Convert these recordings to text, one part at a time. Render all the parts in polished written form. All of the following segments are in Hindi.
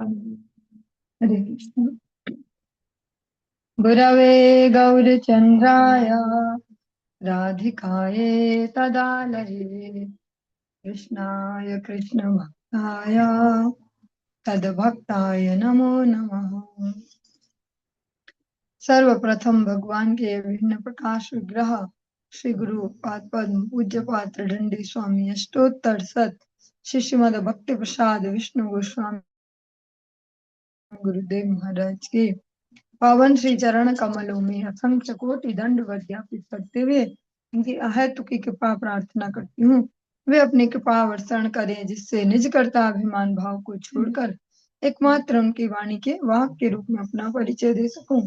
हरे कृष्ण। गुरवे गौरचन्द्राय राधिकाये तदालये कृष्णाय कृष्णभक्ताय तद्भक्ताय नमो नमः। सर्वप्रथम भगवान के विभिन्न प्रकाश विग्रह श्री गुरु पाद पद्म पूज्य पात्र दंडी स्वामी अष्टोत्तर शत शिष्यमद भक्ति प्रसाद विष्णु गोस्वामी गुरुदेव महाराज के पावन श्री चरण कमलों में असंख्य कोटि दंडवत ज्ञापित करते हुए उनकी अहेतुकी कृपा प्रार्थना करती हूँ। वे अपनी कृपा वर्षण करें जिससे निज कर्ता अभिमान भाव को छोड़कर एकमात्र उनकी वाणी के वाहक के रूप में अपना परिचय दे सकूं।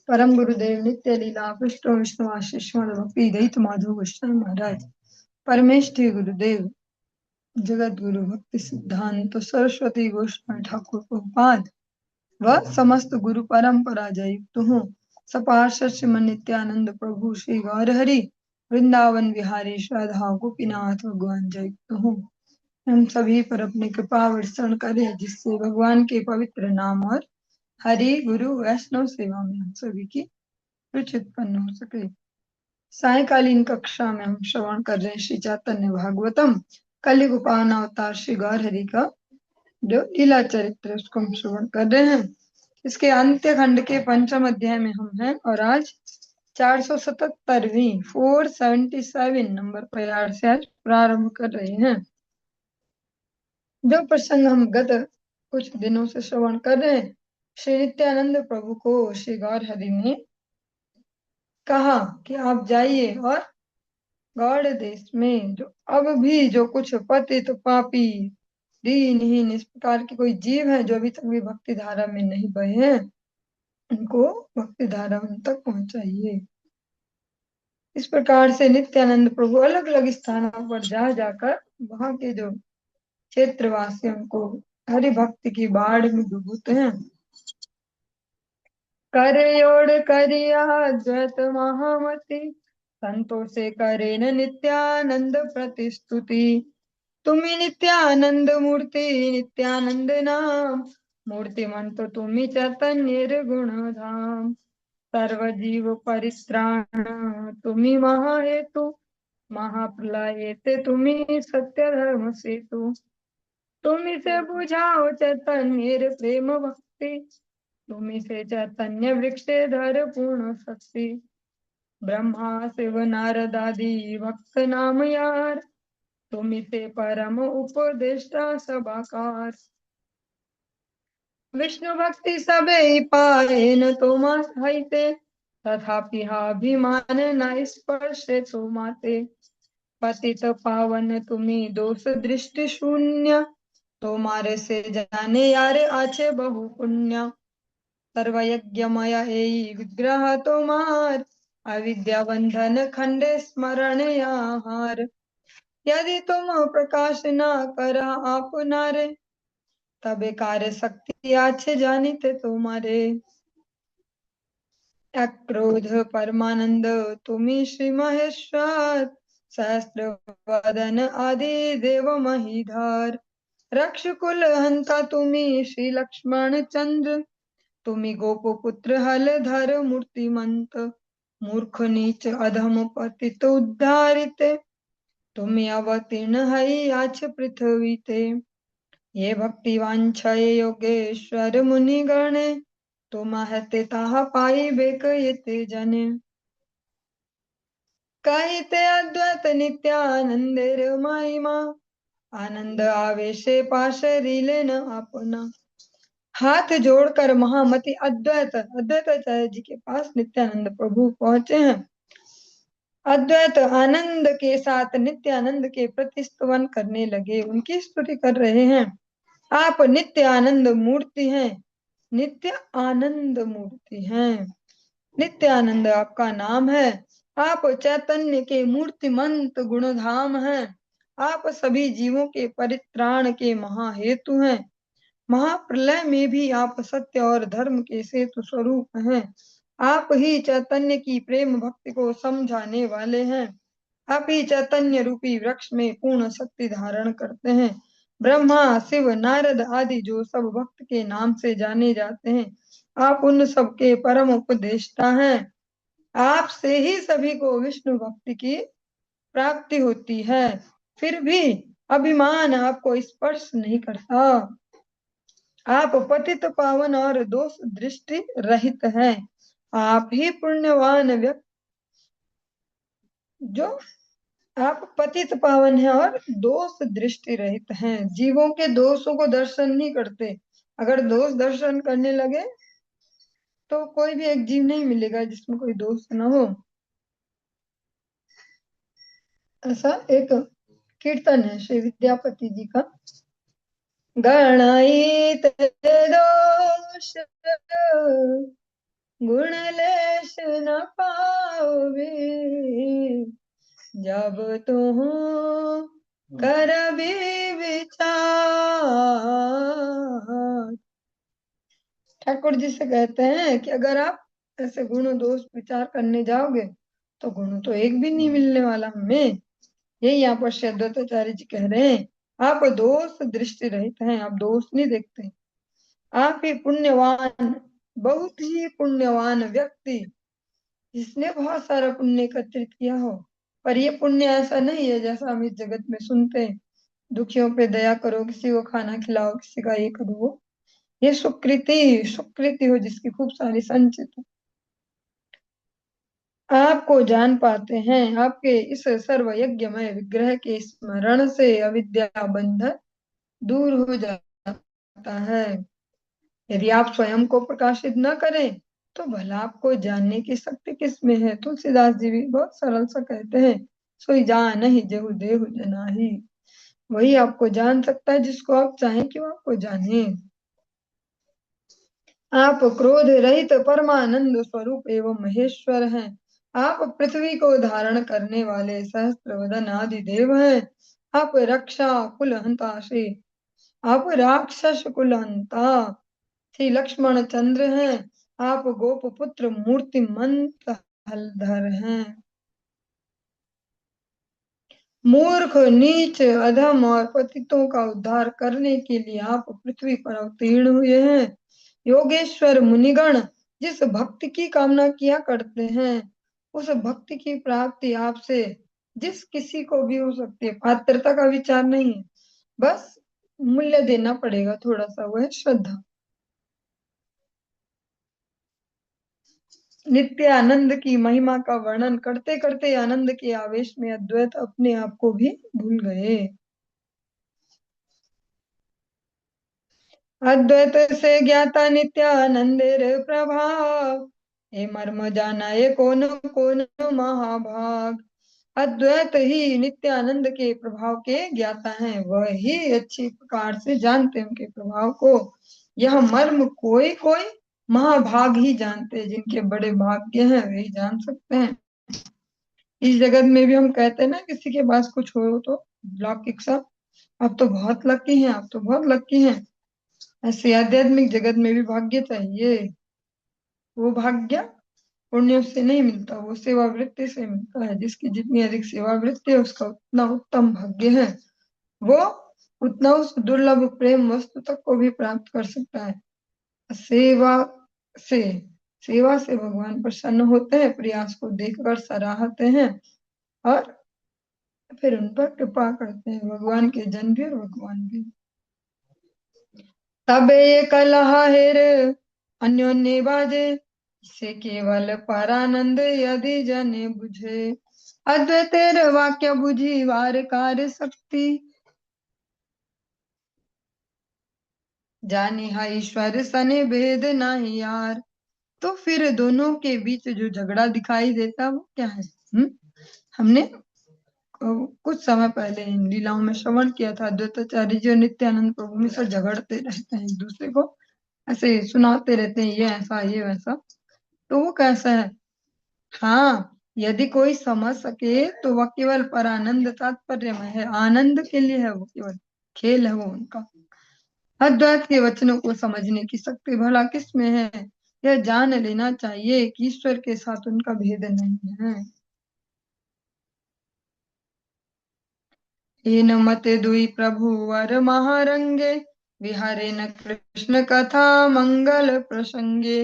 परम गुरुदेव नित्य लीला पृष्ठ विष्णुवाशिष भक्ति दयित माधव गोस्वामी महाराज परमेष्ठी गुरुदेव जगत गुरु भक्ति सिद्धांत सरस्वती गोस्वामी ठाकुर प्रभुपाद व समस्त गुरु परंपरा जयुक्त हूँ। सपार्षद श्रीमन नित्यानंद प्रभु श्री गौरहरि वृंदावन विहारी श्रद्धा गोपीनाथ भगवान जयुक्त हूँ। हम सभी पर अपनी कृपा वर्षण करें जिससे भगवान के पवित्र नाम और हरि गुरु वैष्णव सेवा में हम सभी की रुचि उत्पन्न हो सके। सायकालीन कक्षा में हम श्रवण कर रहे हैं श्री चैतन्य भागवतम कलयुग पावन अवतार श्री गौरहरि का जो लीला चरित्र उसको हम श्रवण कर रहे हैं। इसके अंत्य खंड के पंचम अध्याय में हम हैं और आज 477वीं 477 नंबर प्रयाण से आज प्रारंभ कर रहे हैं। जो प्रसंग हम गत कुछ दिनों से श्रवण कर रहे हैं, श्री नित्यानंद प्रभु को श्री गौरहरि ने कहा कि आप जाइए और गौड़ देश में जो अब भी जो कुछ पतित पापी दीनहीन इस प्रकार के कोई जीव है जो अभी तक भी भक्ति धारा में नहीं बहे हैं, उनको भक्ति धारा उन तक पहुंचाइए। इस प्रकार से नित्यानंद प्रभु अलग अलग स्थानों पर जा जाकर वहां के जो क्षेत्रवासियों को हरि भक्ति की बाढ़ में डूबते हैं। करयोड़ करिया द्वैत महामति संतों से करे न नित्यानंद प्रतिस्तुति। तुम्ही नित्यानंद मूर्ति नित्यानंद नाम मूर्तिमंत तुम्ही चैतन्य गुण धाम। सर्व जीव परित्राण तुम्ही महाहेतु महाप्रलयते तुम्ही सत्य धर्म सेतु। तुम्ही से बुझाओ चैतन्य प्रेम भक्ति तुम्ही से चैतन्य वृक्षधर पूर्ण शक्ति। ब्रह्मा शिव नारद आदि भक्त नाम यार तुम्ही से परम उपदेष्टा सबाकार। विष्णु भक्ति सबे पाए न तो माते तथापि अभिमान न स्पर्शे तो माते। पतित पावन तुम्ही दोष दृष्टि शून्य तुम्हारे से जाने यार आछे बहु पुण्य। सर्वयज्ञमय एई विग्रह तुम्हार अविद्या बंधन खंडे स्मरण याहार। यदि तुम प्रकाश न कर आप नारे तबे कार्य शक्ति आछे जानिते तुम्हारे। अक्रोध परमानंद तुम्ही श्री महेश्वर सहस्त्र वदन आदि देव महीधर। रक्ष कुल हंता तुम्ही श्री लक्ष्मण चंद्र तुम्ही गोपपुत्र हलधर मूर्तिमंत। मूर्ख नीच अधम पतित उद्धारित तुम्ही अवतीर्ण हई आछ पृथ्वी ते। ये भक्ति वांछाए योगेश्वर मुनि गणे तुम हते ताहा पाई बेक येते जने। कहते अद्वैत नित्यानंदेर महिमा आनंद आवेशे पाश रीले न अपना। हाथ जोड़कर महामति अद्वैताचार्य जी के पास नित्यानंद प्रभु पहुंचे हैं। अद्वैत आनंद के साथ नित्यानंद के प्रति स्तवन करने लगे, उनकी स्तुति कर रहे हैं। आप नित्य आनंद मूर्ति हैं, नित्य आनंद मूर्ति हैं। नित्य आनंद आपका नाम है। आप चैतन्य के मूर्तिमंत गुणधाम हैं। आप सभी जीवों के परित्राण के महाहेतु हैं। महाप्रलय में भी आप सत्य और धर्म के सेतु स्वरूप हैं। आप ही चैतन्य की प्रेम भक्ति को समझाने वाले हैं। आप ही चैतन्य रूपी वृक्ष में पूर्ण शक्ति धारण करते हैं। ब्रह्मा शिव नारद आदि जो सब भक्त के नाम से जाने जाते हैं, आप उन सबके परम उपदेष्टा हैं। आपसे ही सभी को विष्णु भक्ति की प्राप्ति होती है। फिर भी अभिमान आपको स्पर्श नहीं करता। आप पतित पावन और दोष दृष्टि रहित हैं। आप ही पुण्यवान व्यक्ति जो आप पतित पावन हैं और दोष दृष्टि रहित हैं। जीवों के दोषों को दर्शन नहीं करते। अगर दोष दर्शन करने लगे तो कोई भी एक जीव नहीं मिलेगा जिसमें कोई दोष न हो। ऐसा एक कीर्तन है श्री विद्यापति जी का। गणाइत दोष गुण लेश न पाओगे, जब तुम कर भी विचार। ठाकुर जी से कहते हैं कि अगर आप ऐसे गुण दोष विचार करने जाओगे तो गुण तो एक भी नहीं मिलने वाला हमें। यही यहाँ पर श्री अद्वैताचार्य जी कह रहे हैं, आप दोष दृष्टि रहित हैं, आप दोष नहीं देखते। आप ही पुण्यवान, बहुत ही पुण्यवान व्यक्ति जिसने बहुत सारा पुण्य एकत्रित किया हो। पर ये पुण्य ऐसा नहीं है जैसा हम इस जगत में सुनते हैं, दुखियों पे दया करो, किसी को खाना खिलाओ, किसी का ये करो वो। ये सुकृति सुकृति हो जिसकी खूब सारी संचित हो। आपको जान पाते हैं, आपके इस सर्व यज्ञमय विग्रह के स्मरण से अविद्या बंधन दूर हो जाता है। यदि आप स्वयं को प्रकाशित न करें तो भला आपको जानने की शक्ति किसमें है। तुलसीदास जी भी बहुत सरल सा कहते हैं, सोई जान ही जेहु देहु जनाही। वही आपको जान सकता है जिसको आप चाहें कि वो आपको जाने। आप क्रोध रहित परमानंद स्वरूप एवं महेश्वर हैं। आप पृथ्वी को धारण करने वाले सहस्त्रवदन आदि देव हैं। आप रक्षा कुलहंता श्री आप राक्षस कुलहंता श्री लक्ष्मण चंद्र हैं। आप गोपपुत्र मूर्तिमंत हलधर हैं। मूर्ख नीच अधम और पतितों का उद्धार करने के लिए आप पृथ्वी पर अवतीर्ण हुए हैं। योगेश्वर मुनिगण जिस भक्ति की कामना किया करते हैं, उस भक्ति की प्राप्ति आपसे जिस किसी को भी हो सकती है। पात्रता का विचार नहीं है, बस मूल्य देना पड़ेगा थोड़ा सा, वो है श्रद्धा। नित्य आनंद की महिमा का वर्णन करते करते आनंद के आवेश में अद्वैत अपने आप को भी भूल गए। अद्वैत से ज्ञाता नित्यानंदेर प्रभाव, हे मर्म जाना ये कौन कौन महाभाग। अद्वैत ही नित्यानंद के प्रभाव के ज्ञाता हैं, वह ही अच्छी प्रकार से जानते हैं उनके प्रभाव को। यह मर्म कोई कोई महाभाग ही जानते हैं, जिनके बड़े भाग्य हैं वही जान सकते हैं। इस जगत में भी हम कहते हैं ना, किसी के पास कुछ हो तो लौकिक सा, आप तो बहुत लकी हैं, आप तो बहुत लकी हैं। ऐसे आध्यात्मिक जगत में भी भाग्य चाहिए। वो भाग्य पुण्य से नहीं मिलता, वो सेवा वृत्ति से मिलता है। जिसकी जितनी अधिक सेवा वृत्ति है उसका उतना उत्तम भाग्य है। वो उतना उस दुर्लभ प्रेम वस्तु तक को भी प्राप्त कर सकता है। सेवा से सेवा से भगवान प्रसन्न होते हैं, प्रयास को देखकर सराहते हैं और फिर उन पर कृपा करते हैं, भगवान के जन भी और भगवान भी। तब ये कलह हेर अन्योन्य बाजे, से केवल परानंद यदि जने बुझे। अद्वैतेर वाक्य बुझी वार कार्य शक्ति, जानी हा ईश्वर सने भेद नाही यार। तो फिर दोनों के बीच जो झगड़ा दिखाई देता वो क्या है? हमने कुछ समय पहले इन लीलाओं में श्रवण किया था। अद्वैताचार्य जी और नित्यानंद प्रभु में से झगड़ते रहते हैं, एक दूसरे को ऐसे सुनाते रहते हैं, ये ऐसा ये वैसा। तो वो कैसा है? हाँ, यदि कोई समझ सके तो वह केवल पर आनंद तात्पर्य में है, आनंद के लिए है, वो केवल खेल है वो उनका। अद्वैत के वचनों को समझने की शक्ति भला किस में है? यह जान लेना चाहिए कि ईश्वर के साथ उनका भेद नहीं है। हीन मते दुई प्रभु वर महारंगे, विहारे न कृष्ण कथा मंगल प्रसंगे।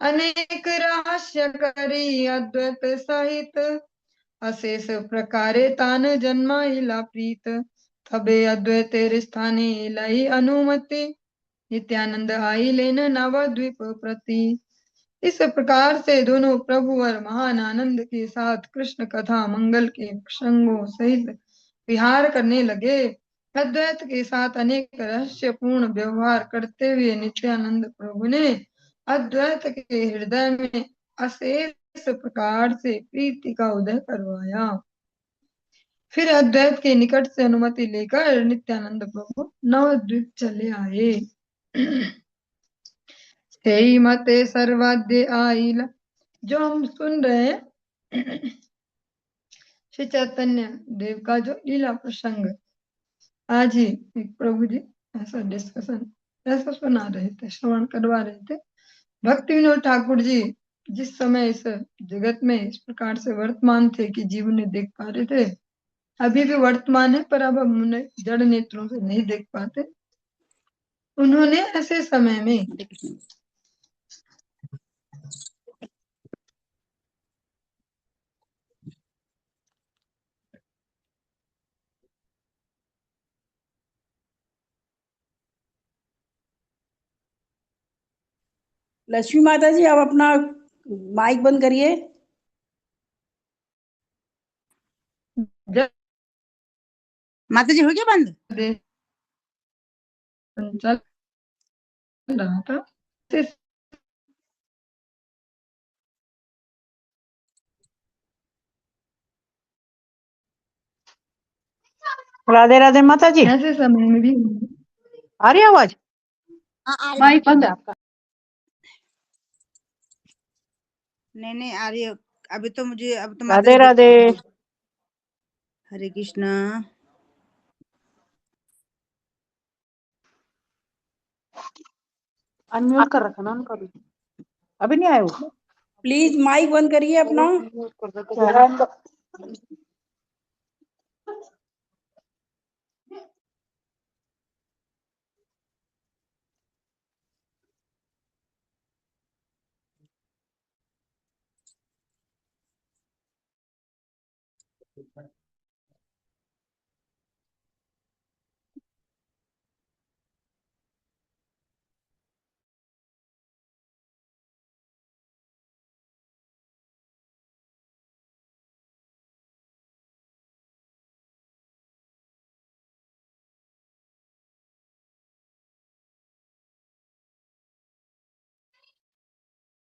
अनेक रहस्य करी अद्वैत सहित, अशेष प्रकारे तान जन्माइला प्रीत। तबे अद्वैतेर स्थाने लई अनुमति, नित्यानंद आई लेन नवद्वीप प्रति। इस प्रकार से दोनों प्रभु और महान आनंद के साथ कृष्ण कथा मंगल के प्रसंगों सहित विहार करने लगे। अद्वैत के साथ अनेक रहस्यपूर्ण व्यवहार करते हुए नित्यानंद प्रभु ने अद्वैत के हृदय में अशेष प्रकार से प्रीति का उदय करवाया। फिर अद्वैत के निकट से अनुमति लेकर नित्यानंद प्रभु नवद्वीप चले आए। तेई मते सर्वाद्य आइला, जो हम सुन रहे हैं श्री चैतन्य देव का जो लीला प्रसंग, आज ही एक प्रभु जी ऐसा डिस्कशन ऐसा सुना रहे थे, श्रवण करवा रहे थे। भक्ति विनोद ठाकुर जी जिस समय इस जगत में इस प्रकार से वर्तमान थे कि जीव ने देख पा रहे थे, अभी भी वर्तमान है, पर अब हम उन्हें जड़ नेत्रों से नहीं देख पाते। उन्होंने ऐसे समय में लक्ष्मी माता जी, आप अपना माइक बंद करिए। माता जी हो गया बंद? चल रहा था। राधे राधे माता जी। ऐसे समय में भी आ रही आवाज? माइक बंद है आपका? नहीं आ रही है अभी तो मुझे। अब तो राधे राधे। हरे कृष्णा। अनम्यूट कर रखा ना उनका भी, अभी नहीं आया वो। प्लीज माइक बंद करिए अपना।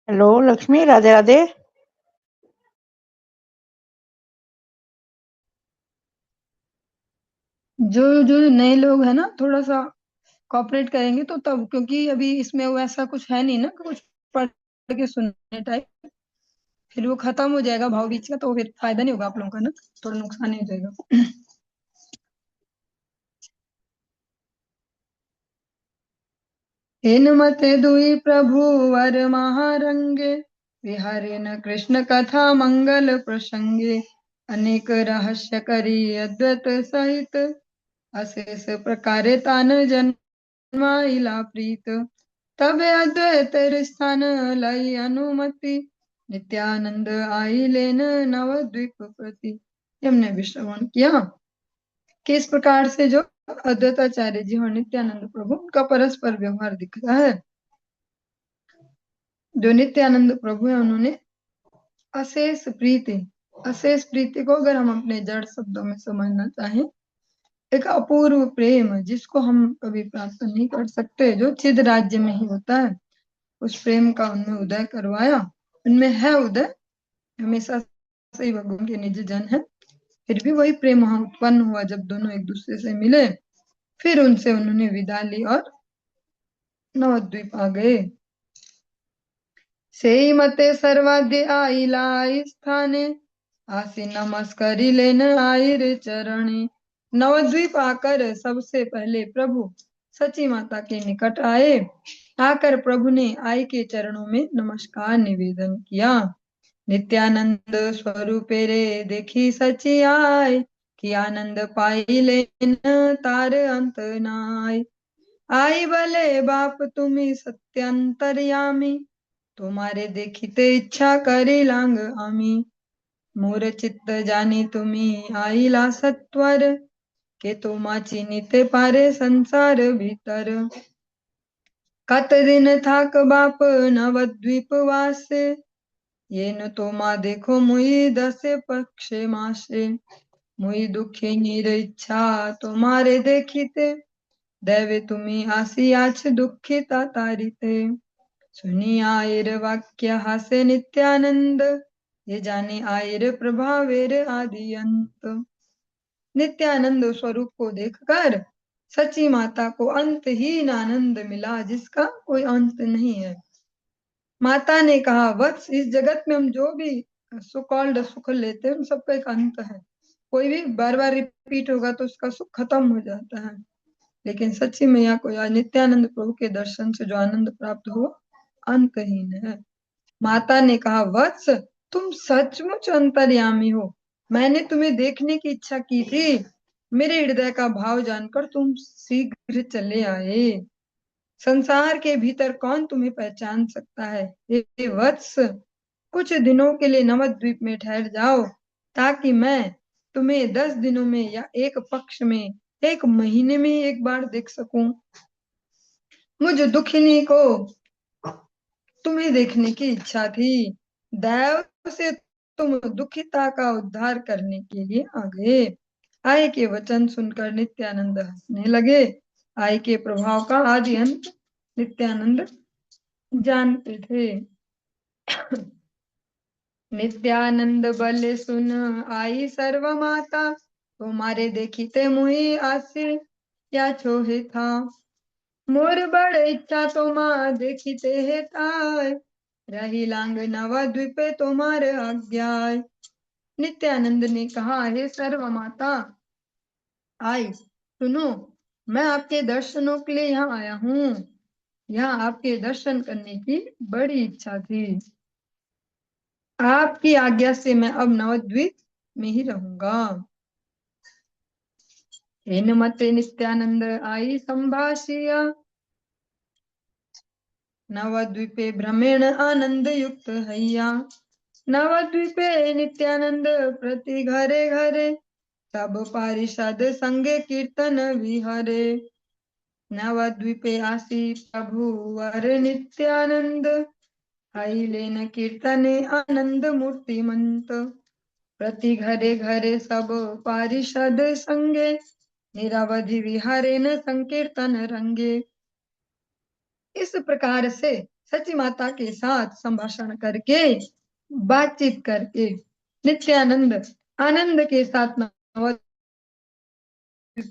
हेलो लक्ष्मी, राधे राधे। जो जो नए लोग हैं ना, थोड़ा सा कॉपरेट करेंगे तो तब, क्योंकि अभी इसमें वो ऐसा कुछ है नहीं ना कुछ पढ़ के सुनने टाइप, फिर वो खत्म हो जाएगा भाव बीच का, तो फिर फायदा नहीं होगा आप लोगों का ना, थोड़ा नुकसान ही हो जाएगा। हेन मते दुई प्रभु वर महारंगे, विहारे न कृष्ण कथा मंगल प्रसंगे। अनेक रहस्य करी अद्वैत सहित, अशेष प्रकारे तान जन्माइला प्रीत। तब अद्वैत स्थान लाई अनुमति, नित्यानंद आई लेन नवद्वीप प्रति। हमने भी श्रवण किया कि इस प्रकार से जो अद्वैताचार्य जी और नित्यानंद प्रभु, उनका परस्पर व्यवहार दिख रहा है। जो नित्यानंद प्रभु है उन्होंने अशेष प्रीति को अगर हम अपने जड़ शब्दों में समझना चाहें, एक अपूर्व प्रेम जिसको हम कभी प्राप्त नहीं कर सकते, जो चिद राज्य में ही होता है, उस प्रेम का उनमें उदय करवाया। उनमें है उदय, हमेशा से ही भगवान के निज जन है, फिर भी वही प्रेम वहां उत्पन्न हुआ जब दोनों एक दूसरे से मिले। फिर उनसे उन्होंने विदा ली और नवद्वीप आ गए। सेई मते सर्वाद्य आइला स्थाने, आसी नमस्करी लेन आयर चरणे। नवद्वीप आकर सबसे पहले प्रभु सची माता के निकट आए। आकर प्रभु ने आई के चरणों में नमस्कार निवेदन किया। नित्यानंद स्वरूपे रे देखी सची आय, कि आनंद पाई लेन तार अंत नाय। आई भले बाप तुम्ही सत्यांतरयामी, तुम्हारे देखिते इच्छा करी लांग आमी। मोर चित्त जानी तुम्ही आईला सत्वर, के तोमाची निते पारे संसार भीतर। कत दिन थाक बाप नवद्वीप वासे, येन तोमा देखो मुई दसे पक्षे मासे। मुई दुखी नीर इच्छा तुम्हारे देखिते, दैवे तुम्ही आसियाच दुखिता तारिते। सुनी आयर वाक्य हासे नित्यानंद, ये जाने आयर प्रभावेर आदि अंत। नित्यानंद स्वरूप को देखकर सची माता को अंतहीन आनंद मिला, जिसका कोई अंत नहीं है। माता ने कहा, वत्स, इस जगत में हम जो भी सो कॉल्ड सुख लेते हैं उन सबका एक अंत है। कोई भी बार बार रिपीट होगा तो उसका सुख खत्म हो जाता है, लेकिन सच्ची मैया को नित्यानंद प्रभु के दर्शन से जो आनंद प्राप्त हो अंतहीन है। माता ने कहा, वत्स, तुम सचमुच अंतर्यामी हो। मैंने तुम्हें देखने की इच्छा की थी, मेरे हृदय का भाव जानकर तुम शीघ्र चले आए। संसार के भीतर कौन तुम्हें पहचान सकता है। हे वत्स, कुछ दिनों के लिए नवद्वीप में ठहर जाओ, ताकि मैं तुम्हें 10 दिनों में या एक पक्ष में, एक महीने में एक बार देख सकूं। मुझ दुखिनी को तुम्हें देखने की इच्छा थी। दैव से तुम दुखिता का उद्धार करने के लिए आ गए। आय के वचन सुनकर नित्यानंद हंसने लगे। आय के प्रभाव का आदि अंत नित्यानंद जानते थे। नित्यानंद बल सुन आई सर्व माता, तुम्हारे देखिते मुहि आसे या छोहे था। मोर बड़ इच्छा तोमा देखिते है ताय, रही लांग नवा द्वीपे तुम्हारे आज्ञाय। नित्यानंद ने कहा, हे सर्व माता, आई सुनो, मैं आपके दर्शनों के लिए यहाँ आया हूँ। यहाँ आपके दर्शन करने की बड़ी इच्छा थी। आपकी आज्ञा से मैं अब नवद्वीप में ही रहूंगा। हेन मते नित्यानंद आई संभाषिया, नवद्वीपे भ्रमेण आनंद युक्त हैया। नवद्वीपे नित्यानंद प्रति घरे घरे, सब पारिषद संगे कीर्तन विहरे। नवद्वीपे आसी प्रभु वर नित्यानंद, लेन कीर्तने आनंद मूर्तिमंत। प्रति घरे घरे सब पारिषद संगे, निरवधि विहारे न संकीर्तन रंगे। इस प्रकार से सची माता के साथ संभाषण करके, बातचीत करके नित्यानंद आनंद के साथ नवद्वीप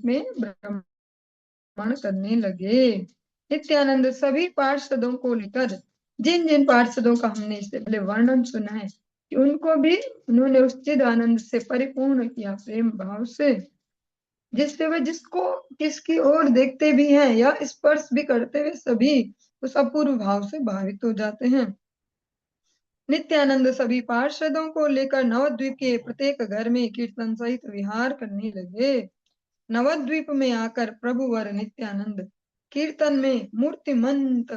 में भ्रमण करने लगे। नित्यानंद सभी पार्षदों को लेकर, जिन जिन पार्षदों का हमने इससे पहले वर्णन सुना है, कि उनको भी उन्होंने उस चिद आनंद से परिपूर्ण किया, प्रेम भाव से, जिससे वे जिसको किसकी ओर देखते भी हैं या स्पर्श भी करते हुए सभी उस अपूर्व भाव से भावित हो जाते हैं। नित्यानंद सभी पार्षदों को लेकर नवद्वीप के प्रत्येक घर में कीर्तन सहित विहार करने लगे। नवद्वीप में आकर प्रभु वर नित्यानंद कीर्तन में मूर्तिमंत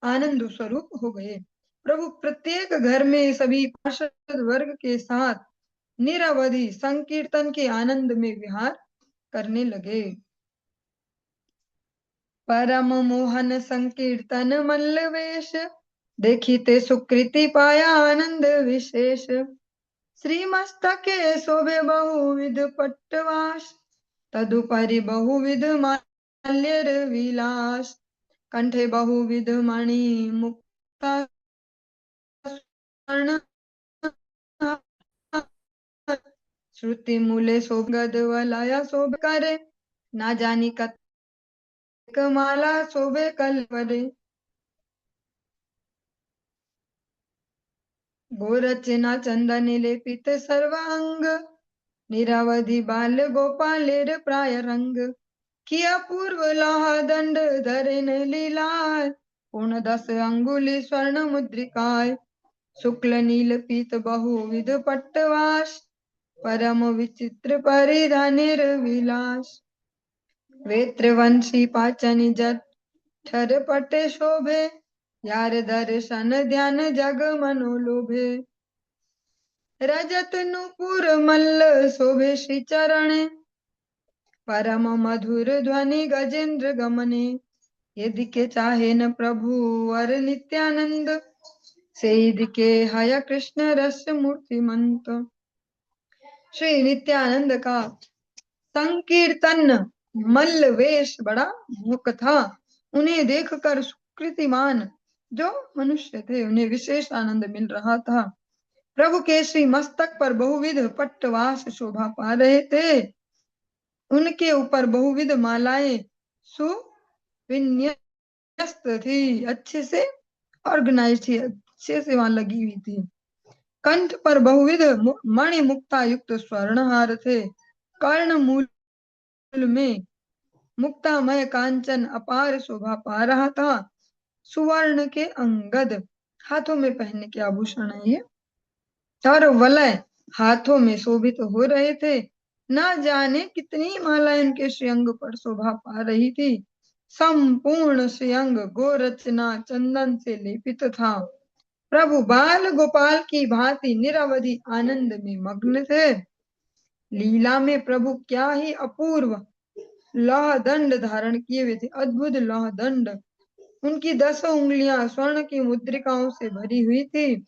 आनंद स्वरूप हो गए। प्रभु प्रत्येक घर में सभी पार्षद वर्ग के साथ निरवधि संकीर्तन के आनंद में विहार करने लगे। परम मोहन संकीर्तन मल्लवेश, देखिते सुकृति पाया आनंद विशेष। श्री मस्तके शोभे बहुविध पट्टवास, तदुपरि बहुविध माल्यर विलास। कंठे बहुविध मणि मुक्ता स्वर्ण, श्रुति मूले शोभ गद वलया शोभ करे, ना जानी कत माला शोभे कलवरे। गोरचना चंदन लेपित सर्वांग, निरवधि बाल गोपालेर प्राय रंग। किया पूर्व लाहा दंड धरेन लीलाय, पूर्ण 10 अंगुली स्वर्ण मुद्रिकाय। शुक्ल नील पीत बहुविध पट्टवास, परम विचित्र परिधानेर विलास। वेत्रवंशी पाचनि जठर पटे शोभे, यार दर्शन ध्यान जग मनोलोभे। रजत नुपुर मल्ल शोभे श्री चरणे, परम मधुर ध्वनि गजेंद्र गमने। यदि के चाहे न प्रभु वर नित्यानंद, सेध के हय कृष्ण रस मूर्तिमंत। श्री नित्यानंद का संकीर्तन मल्ल वेश बड़ा मुख था। उन्हें देखकर सुकृतिमान जो मनुष्य थे उन्हें विशेष आनंद मिल रहा था। प्रभु के श्री मस्तक पर बहुविध पट्टवास शोभा पा रहे थे। उनके ऊपर बहुविध मालाएं सुविन्यस्त थी, अच्छे से ऑर्गेनाइज थी, अच्छे से वहां लगी हुई थी। कंठ पर बहुविध मणि मुक्ता युक्त स्वर्णहार थे। कर्ण मूल में मुक्तामय कांचन अपार शोभा पा रहा था। सुवर्ण के अंगद हाथों में पहनने के आभूषण है ये, और वलय हाथों में शोभित हो रहे थे। न जाने कितनी मालाएं उनके श्रीअंग पर शोभा पा रही थी। संपूर्ण श्रीअंग गोरचना चंदन से लेपित था। प्रभु बाल गोपाल की भांति निरवधि आनंद में मग्न थे। लीला में प्रभु क्या ही अपूर्व लौह दंड धारण किए हुए थे, अद्भुत लौह दंड। उनकी 10 उंगलियां स्वर्ण की मुद्रिकाओं से भरी हुई थी।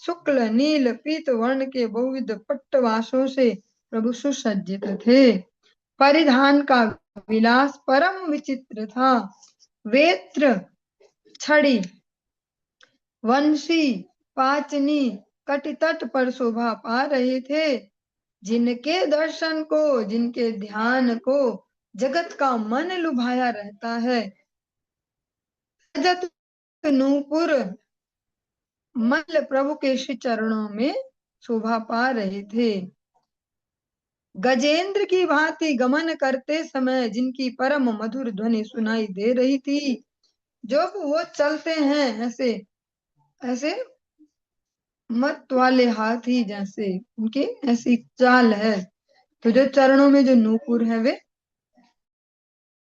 शुक्ल नील पीत वर्ण के बहुविध पट्टवासों से प्रभु सुसज्जित थे। परिधान का विलास परम विचित्र था। वेत्र, छड़ी, वंशी, पाचनी कटितट पर शोभा पा रहे थे। जिनके दर्शन को, जिनके ध्यान को जगत का मन लुभाया रहता है। रजत नूपुर मल्ल प्रभु के श्री चरणों में शोभा पा रहे थे। गजेंद्र की भांति गमन करते समय जिनकी परम मधुर ध्वनि सुनाई दे रही थी। जब वो चलते हैं ऐसे ऐसे मत वाले हाथी जैसे, उनकी ऐसी चाल है। तो जो चरणों में जो नूपुर है वे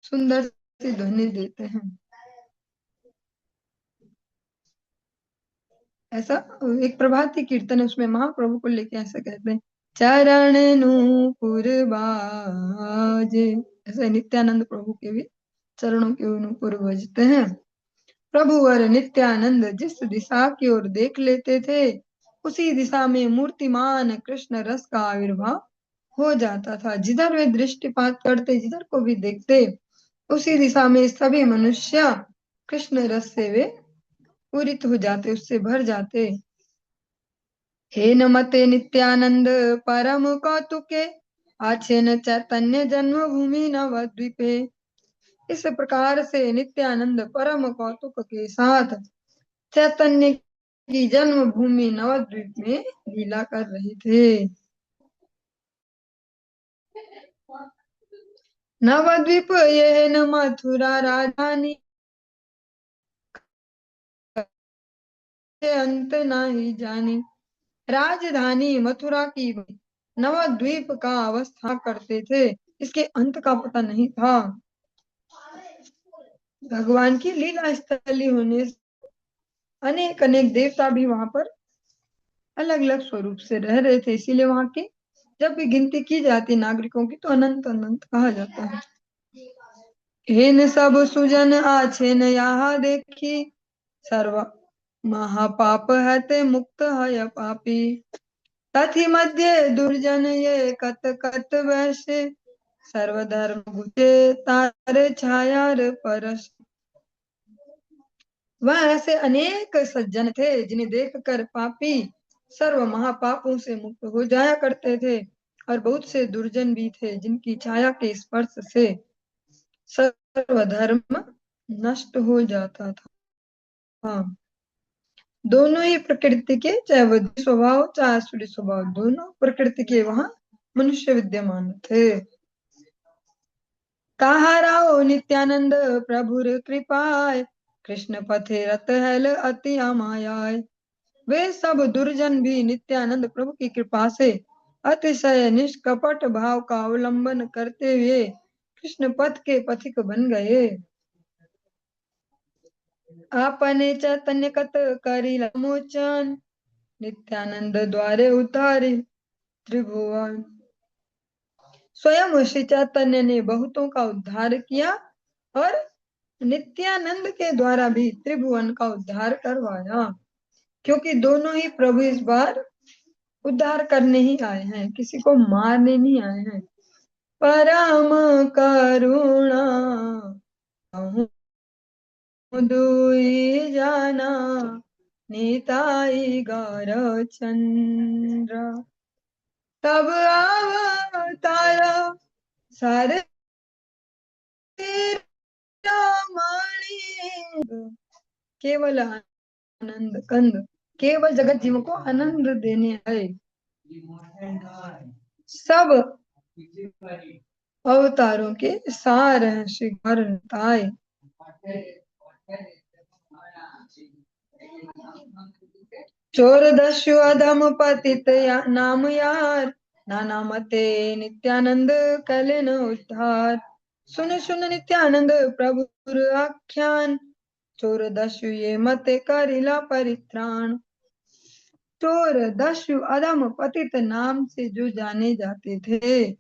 सुंदर सी ध्वनि देते हैं। ऐसा एक प्रभाती कीर्तन है, उसमें महाप्रभु को लेके ऐसा कहते हैं, चरण नूपुर बाजे। ऐसे नित्यानंद प्रभु के भी चरणों के नूपुर बजते हैं। प्रभु और नित्यानंद जिस दिशा की ओर देख लेते थे उसी दिशा में मूर्तिमान कृष्ण रस का आविर्भाव हो जाता था। जिधर वे दृष्टिपात करते, जिधर को भी देखते, उसी दिशा में सभी मनुष्य कृष्ण रस से वे पूरित हो जाते, उससे भर जाते। हे नमते नित्यानंद परम कौतुके, आछे न चैतन्य जन्मभूमि नवद्वीपे। इस प्रकार से नित्यानंद परम कौतुक के साथ चैतन्य की जन्मभूमि नवद्वीप में लीला कर रहे थे। नवद्वीप ये न मथुरा राजधानी, अंत नहीं जानी। राजधानी मथुरा की नवद्वीप का अवस्था करते थे, इसके अंत का पता नहीं था। भगवान की लीला स्थली होने से अनेक अनेक देवता भी वहां पर अलग अलग स्वरूप से रह रहे थे, इसीलिए वहां की जब भी गिनती की जाती नागरिकों की तो अनंत अनंत कहा जाता है। हेन सब सुजन आछे न यहाँ देखी, सर्व महापाप है ते मुक्त है पापी। तथि मध्य दुर्जन ये कत कत वैसे, सर्वधर्म घुसे तारे छायार परस। वह ऐसे अनेक सज्जन थे जिन्हें देखकर पापी सर्व महापापों से मुक्त हो जाया करते थे, और बहुत से दुर्जन भी थे जिनकी छाया के स्पर्श से सर्वधर्म नष्ट हो जाता था। हाँ, दोनों ही प्रकृति के, चाहे वधी स्वभाव चाहे आसुरी स्वभाव, दोनों प्रकृति के वहां मनुष्य विद्यमान थे। कहाराओ नित्यानंद प्रभुर कृपाय, कृष्ण पथे रत हेल अति अमायाय। वे सब दुर्जन भी नित्यानंद प्रभु की कृपा से अतिशय निष्कपट भाव का अवलंबन करते हुए कृष्ण पथ के पथिक बन गए। आपने चैतन्य कत करी मोचन, नित्यानंद द्वारे उतारे त्रिभुवन। स्वयं श्री चैतन्य ने बहुतों का उद्धार किया और नित्यानंद के द्वारा भी त्रिभुवन का उद्धार करवाया, क्योंकि दोनों ही प्रभु इस बार उद्धार करने ही आए हैं, किसी को मारने नहीं आए हैं। परम करुणा दुई जाना, निताई गौर चंद्र। तब अवतार सारे केवल आनंद कंद, केवल जगत जीवों को आनंद देने आए। सब अवतारों के सार हैं श्री हरताय। चोर दस्यु अधम पतित नाम यार, नाना मते नित्यानंद कलन उद्धार। सुन सुन नित्यानंद प्रभु आख्यान, चोर दस्यु ये मते करिला परित्राण। चोर दस्यु अधम पतित नाम से जो जाने जाते थे,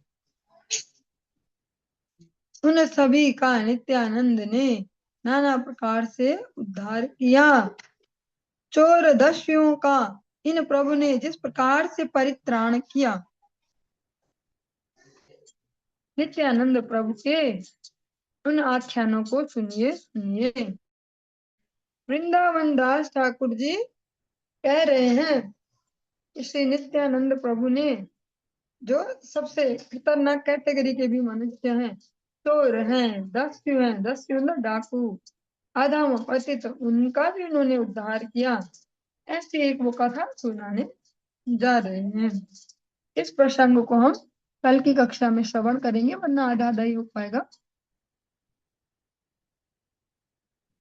उन सभी का नित्यानंद ने नाना प्रकार से उद्धार किया। चोर दस्युओं का इन प्रभु ने जिस प्रकार से परित्राण किया, नित्यानंद प्रभु के उन आख्यानों को सुनिए सुनिए। वृंदावन दास ठाकुर जी कह रहे हैं, श्री नित्यानंद प्रभु ने जो सबसे खतरनाक कैटेगरी के भी मनुष्य हैं, चोर हैं, दस्यु हैं, दस्यु मतलब डाकू, अधम पतित, उनका भी उन्होंने उद्धार किया। ऐसी एक वो कथा सुनाने जा रहे हैं। इस प्रसंग को हम कल की कक्षा में श्रवण करेंगे, वरना आधा आधा ही हो पाएगा।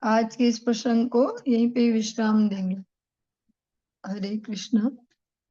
आज के इस प्रसंग को यहीं पे विश्राम देंगे। हरे कृष्ण।